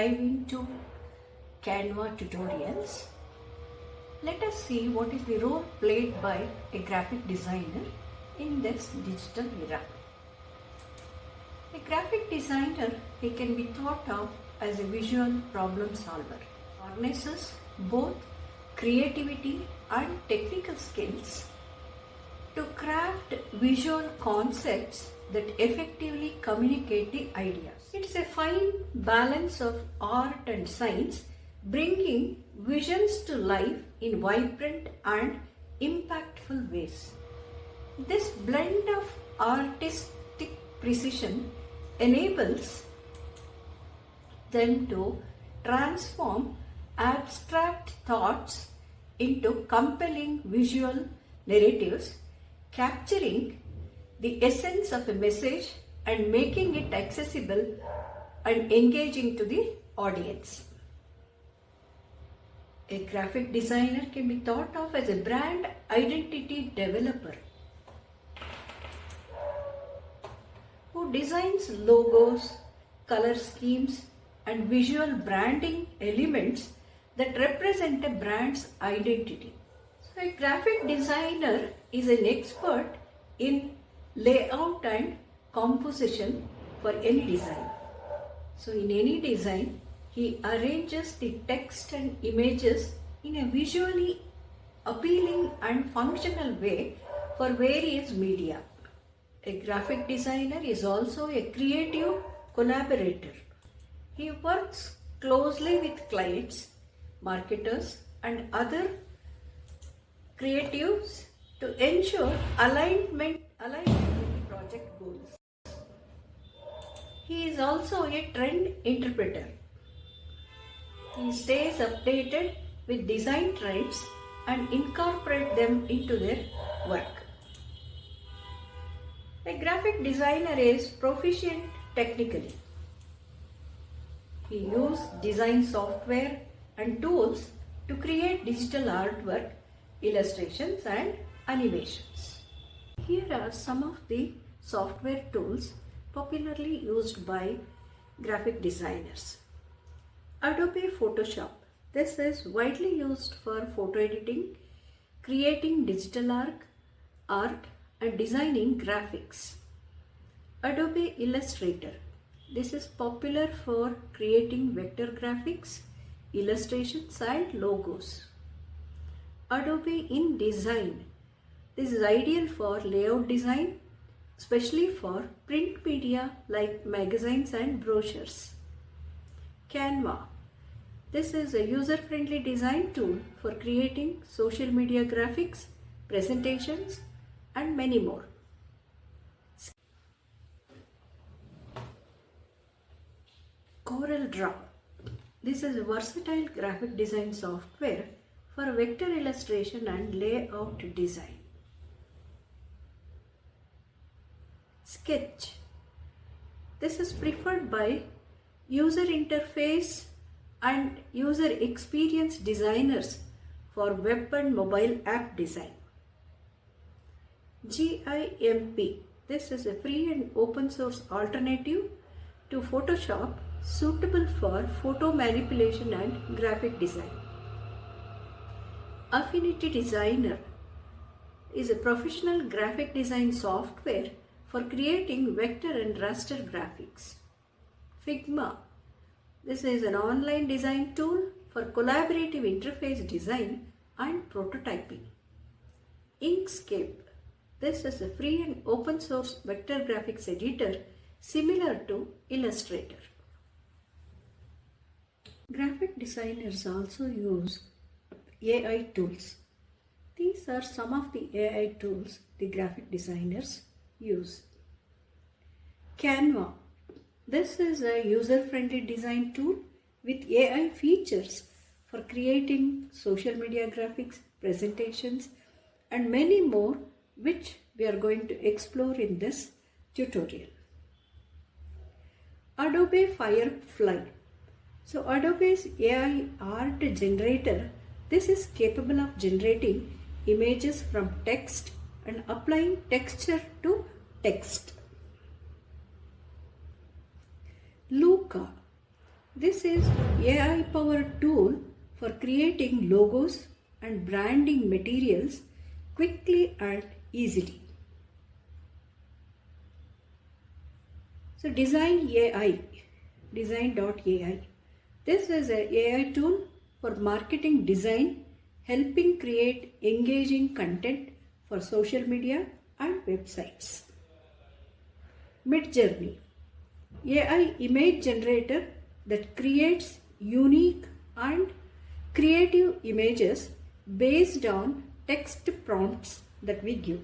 dive into CANVA tutorials, let us see what is the role played by a graphic designer in this digital era. A graphic designer, he can be thought of as a visual problem solver, harnesses both creativity and technical skills to craft visual concepts that effectively communicate the ideas. It is a fine balance of art and science, bringing visions to life in vibrant and impactful ways. This blend of artistic precision enables them to transform abstract thoughts into compelling visual narratives, capturing the essence of a message and making it accessible and engaging to the audience. A graphic designer can be thought of as a brand identity developer who designs logos, color schemes, and visual branding elements that represent a brand's identity. So, a graphic designer is an expert in layout and composition for any design. So, in any design, he arranges the text and images in a visually appealing and functional way for various media. A graphic designer is also a creative collaborator. He works closely with clients, marketers, and other creatives to ensure alignment with the project goals. He is also a trend interpreter. He stays updated with design trends and incorporate them into their work. A graphic designer is proficient technically. He uses design software and tools to create digital artwork, illustrations, and animations. Here are some of the software tools popularly used by graphic designers. Adobe Photoshop. This is widely used for photo editing, creating digital art, and designing graphics. Adobe Illustrator. This is popular for creating vector graphics, illustrations, and logos. Adobe InDesign. This is ideal for layout design, especially for print media like magazines and brochures. CANVA. This is a user-friendly design tool for creating social media graphics, presentations, and many more. CorelDRAW. This is a versatile graphic design software for vector illustration and layout design. Sketch. This is preferred by user interface and user experience designers for web and mobile app design. GIMP. This is a free and open source alternative to Photoshop, suitable for photo manipulation and graphic design. Affinity Designer is a professional graphic design software for creating vector and raster graphics. Figma. This is an online design tool for collaborative interface design and prototyping. Inkscape. This is a free and open source vector graphics editor similar to Illustrator. Graphic designers also use AI tools. These are some of the AI tools the graphic designers use. CANVA. This is a user-friendly design tool with AI features for creating social media graphics, presentations, and many more, which we are going to explore in this tutorial. Adobe Firefly. So Adobe's AI art generator, this is capable of generating images from text and applying texture to text. Luca. This is AI powered tool for creating logos and branding materials quickly and easily. So Design AI, design.ai. This is an AI tool for marketing design, helping create engaging content for social media and websites. Midjourney, AI image generator that creates unique and creative images based on text prompts that we give.